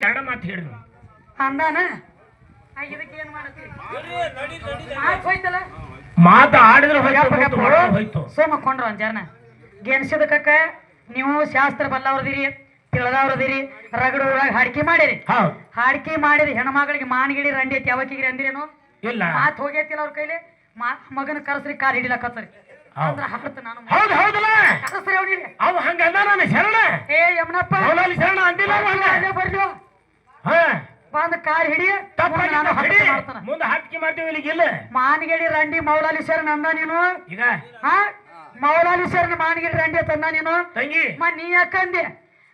ಎರಡು ಮಾತು ಹೇಳಿದ್ರು ಅಂದಾನ ಇದಕ್ಕೆ ಏನ್ ಮಾಡತ್ತಿ ಮಾತು ಹೋಯ್ತಲ್ಲ ಮಾತು ಆಡಿದ್ರೆ ಹೋಯ್ತು ಸೋಮಕೊಂಡ್ರು ಒಂದ್ ಜನ ಗೆಣಸಿದಕ್ಕ ನೀವು ಶಾಸ್ತ್ರ ಬಲ್ಲವ್ರದಿರಿ ತಿಳಿದವ್ರದಿರಿ ರಗಡು ಊರಾಗ ಹಾಡಿಕೆ ಮಾಡಿರಿ ಹಾಡಿಕೆ ಮಾಡಿರಿ ಹೆಣ್ಮಗಳಿಗೆ ಮಾನಗಿಡಿ ರಂಡಿ ಐತಿ ಯಾವಕ್ಕಿಗ್ರಿ ಅಂದಿರೇನು ಇಲ್ಲ ಮಾತು ಹೋಗೈತಿಲ್ಲ ಅವ್ರ ಕೈಲಿ ಮಗನ ಕರ್ಸ್ರಿ ಕಾರ್ ಹಿಡಿಲಕತ್ತರಿ ಅಂದ್ರ ಹಾಡ್ತ ನಾನು ಹೌದು ಹೌದಲ್ಲ ಕರ್ಸ್ರಿ ಅವನಿಗೆ ಅವ ಹಂಗ ನಾನು ಶರಣ ಏ ಯಮನಪ್ಪ ಶರಣ ಅಂದಿಲ್ಲ ಅದೇ ಬರ್ಲಿ ಬಂದ್ ಕಾರ್ ಹಿಡಿ ಮುಂದೆ ಹಾಕಿಕೆ ಮಾಡ್ತೀವಿ ಇಲ್ಲಿಗಿಲ್ಲ ಮಾನಗಿಡಿ ರಂಡಿ ಮೌಲಾಲಿ ಶರಣ ಅಂದ ನೀನು ಈಗ ಮೌಲಾಲಿ ಶರಣ ಮಾನಗಿಡಿ ರಂಡಿ ತಂದ ನೀನು ತಂಗಿ ನೀ ಯಾಕಂದೆ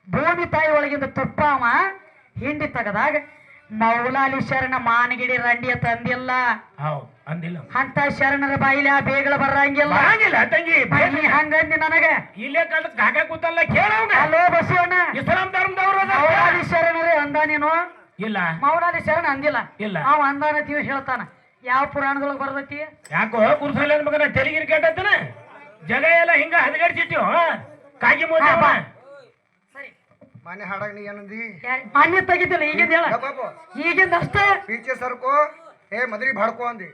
ಭೂಮಿ ತಾಯಿ ಒಳಗಿಂದ ತುಪ್ಪ ಅವ ಹಿಂಡಿ ತಗದಾಗ ಮೌಲಾಲಿ ಶರಣ ಮಾನಗಿಡಿ ರಂಡಿಯ ತಂದಿಲ್ಲ ಅಂದಿಲ್ಲ ಅಂತ ಶರಣರ ಬಾಯಿಲೆ ಆ ಬೇಗಳ ಬರಂಗಿಲ್ಲ ತಂಗಿ ನೀ ಹಂಗಂದಿ ನನಗ ಇಲ್ಲೇ ಕಲ್ತ ಕಾಕ ಕೂತಲ್ಲ ಕೇಳೋಣ ಅಲೋ ಬಸವಣ್ಣ ಇಸ್ಲಾಂ ಧರ್ಮದವರು ಮೌಲಾಲಿ ಶರಣರೇ ಅಂದ ನೀನು ಇಲ್ಲ ಮೌಲಾಲಿ ಶರಣ ಅಂದಿಲ್ಲ ಇಲ್ಲ ಅವ ಅಂದಾನ ತೀವ್ ಹೇಳ್ತಾನ ಯಾವ ಪುರಾಣದೊಳಗ ಬರ್ತೈತಿ ಯಾಕೋ ಕುರ್ಸಲ್ಲ ಮಗನ ತೆಲಿಗಿರಿ ಕೇಟತ್ತನ ಜಗ ಎಲ್ಲ ಹಿಂಗ ಹದಗಡಿಸಿಟ್ಟಿವ್ ಕಾಗಿ ಮೋದಿ ಮಾನ್ಯ ಹಾಡಾಗ ನೀ ಏನಂದಿ ಮಾನ್ಯ ತೆಗಿತಿಲ್ಲ ಈಗಿಂದ ಹೇಳ ಈಗಿಂದ ಅಷ್ಟೇ ಪೀಚೆ ಸರ್ಕೋ ಮದ್ರಿ ಬಾಡ್ಕೋ ಅಂದಿ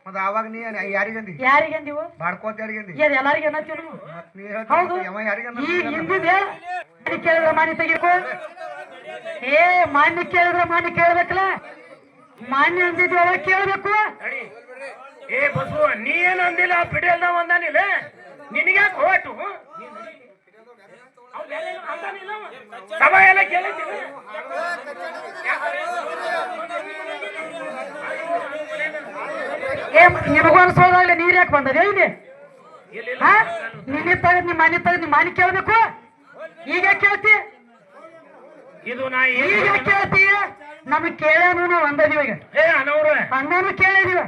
ಮತ್ತ ಅವಾಗ ನೀ ಯಾರಿಗಂದಿ ಯಾರಿಗಂದಿವು ಬಾಡ್ಕೋ ಅಂತ ಯಾರಿಗಂದಿ ಎಲ್ಲಾರಿಗೆ ಅನ್ನತ್ತೀವಿ ನೀವು ನೀ ಹೌದು ಯಾರಿಗಂದ ಈ ಹಿಂದಿನ ಕೇಳಿದ್ರೆ ಮಾನ್ಯ ತೆಗಿಬೇಕು ಮಾನ್ಯ ಕೇಳಿದ್ರೆ ಮಾನ್ಯ ಕೇಳ್ಬೇಕಲ್ಲ ಮಾನ್ಯ ಅಂದಿದ್ವಿ ಅವಾಗ ಕೇಳ್ಬೇಕು ಬಸವ ನೀ ಏನು ಅಂದಿಲ್ಲ ಪಿಡಿಯಲ್ದ ಒಂದಾನಿಲ್ಲ ನಿನಗ್ಯಾಕೆ ಹೋಟು ಸಭಾ ಎಲ್ಲ ಕೇಳಿದ್ದೀವಿ ನಿಮಗೂ ಅನ್ಸೋದಾಗ್ಲಿ ನೀರ್ ಯಾಕೆ ಬಂದದೆ ಇಲ್ಲಿ ನಿನ್ನೆ ತಗದ್ ನಿಮ್ಮ ಮನೆ ತಗದ್ ನಿಮ್ಮ ಮನೆ ಕೇಳ್ಬೇಕು ಈಗ ಕೇಳ್ತಿ ಇದು ನಾ ಈಗ ಕೇಳ್ತಿ ನಮಗ್ ಕೇಳೇನು ನಾವು ಅಂದದೀವ ಈಗ ಅಣ್ಣನು ಕೇಳಿದೀವ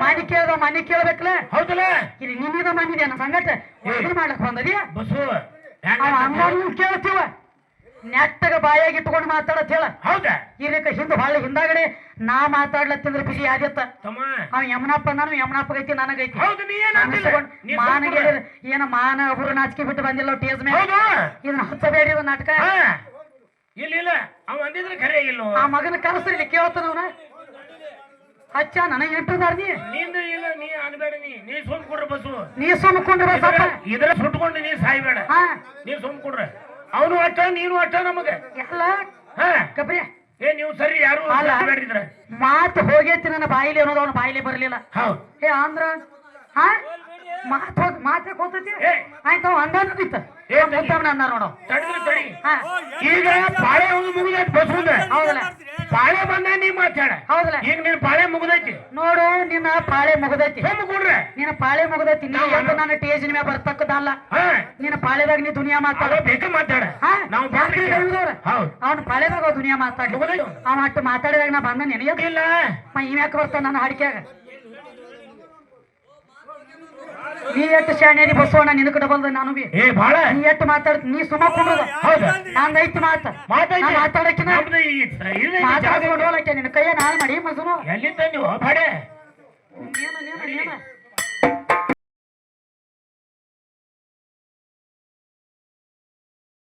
ಮನೆ ಕೇಳ್ದ ಮನೆ ಕೇಳ್ಬೇಕಲ್ಲ ಹೌದಲ್ಲ ಇಲ್ಲಿ ನಿನ್ನಿದ ಮನಿದೆ ನನ್ನ ಸಂಗಟ ಇದನ್ನ ಮಾಡ್ಲಕ್ ಬಂದದಿ ಬಸ್ಸು ಅಣ್ಣನು ಕೇಳ್ತೀವ ನೆಟ್ಟಗ ಬಾಯಾಗಿ ಇಟ್ಕೊಂಡು ಮಾತಾಡತ್ ಹೇಳ ಹೌದಾ ಇದಕ್ಕ ಹಿಂದ ಹೊಳ್ಳಿ ಹಿಂದಾಗಡೆ ನಾ ಮಾತಾಡ್ಲತ್ತಂದ್ರ ಬಿಸಿ ಆದ್ಯತ್ತ ಅವ ಯಮನಪ್ಪ ನಾನು ಯಮನಪ್ಪಗೈತಿ ನನಗೈತಿ ಮಾನಗೆ ಏನ ಮಾನ ಒಬ್ರು ನಾಚಿಕೆ ಬಿಟ್ಟು ಬಂದಿಲ್ಲ ಟೇಸ್ ಮೇಲೆ ಇದನ್ನ ಹಚ್ಚಬೇಡಿ ನಾಟಕ ಇಲ್ಲ ಅವ ಅಂದಿದ್ರೆ ಖರೆ ಇಲ್ಲ ಆ ಮಗನ ಕನಸು ಇಲ್ಲಿ ಕೇಳ್ತಾನ ಅವನ ಹಚ್ಚ ನನಗೆ ಎಂಟದಾರ್ನಿ ನಿಂದು ಇಲ್ಲ ನೀ ಅನ್ಬೇಡ ನೀ ಸುಮ್ ಕೊಡ್ರ ಬಸ್ಸು ನೀ ಸುಮ್ಕೊಂಡ್ರ ಇದ್ರ ಸುಟ್ಕೊಂಡು ನೀ ಸಾಯ್ಬೇಡ ನೀ ಸುಮ್ ಕೊಡ್ರ ಅವನು ಅಟ್ಟ ನೀನು ಅಟ್ಟ ನಮಗ ಎಲ್ಲ ಕಬ್ರಿ ನೀವು ಸರಿ ಯಾರು ಮಾತು ಹೋಗೈತಿ ನನ್ನ ಬಾಯಿಲಿ ಅನ್ನೋದು ಅವನ ಬಾಯಿಲಿ ಬರ್ಲಿಲ್ಲ ಅಂದ್ರ ಮಾತ್ರ ಹೋಗ್ತೈತಿ ಆಯ್ತು ಅಂದಿತ್ತ ಅನ್ನ ನೋಡು ಈಗ ಪಾಳೆ ಒಂದು ಮುಗಿದೈತಿ ಬಸ್ಸುಂದ ಹೌದಲ್ಲ ಪಾಳೆ ಬಂದ ನೀ ಮಾತಾಡ ಹೌದಲ್ಲ ಈಗ ನಿನ್ ಪಾಳೆ ಮುಗಿದೈತಿ ನೋಡು ನಿನ್ನ ಪಾಳೆ ಮುಗಿದೈತಿ ಕೊಡ್ರೆ ನಿನ್ನ ಪಾಳೆ ಮುಗಿದೈತಿ ನೀ ಎಂದು ನನ್ನ ಟೇಜಿನ ಮ್ಯಾಗ ಬರ್ತಕ್ಕದಲ್ಲ ನಿನ್ನ ಪಾಳೆದಾಗ ನೀ ದುನಿಯಾ ಮಾತಾಡ ಬೇಕ ಮಾತಾಡ ನಾವು ಅವನ ಪಾಳೆದಾಗ ದುನಿಯಾ ಮಾತಾಡ ಅವ ಅಟ್ಟು ಮಾತಾಡಿದಾಗ ನಾ ಬಂದ ನೆನೆಯೋದಿಲ್ಲ ಇವ್ಯಾಕೆ ಬರ್ತಾನ ನನ್ನ ಹಾಡಿಕೆಯಾಗ ನೀ ಎಷ್ಟು ಶಾಣ್ಯದಿ ಬಸವಣ್ಣ ನಿನಕ ಡಬಲ್ ನಾನು ಬಿ ನೀ ಎಷ್ಟು ಮಾತಾಡ್ತಿ ನೀ ಸುಮ್ಮ ಕುಂಡ್ರದ ನಂದೈತಿ ಮಾತಾಡಕಿನ ಮಾತಾಡ್ಕೊಂಡು ಹೋಲಕ್ಕೆ ನಿನ್ನ ಕೈಯ ನಾನು ಮಾಡಿ ಮಸನು ಎಲ್ಲಿ ತಂದಿ ಬಾಡೆ ನೀನು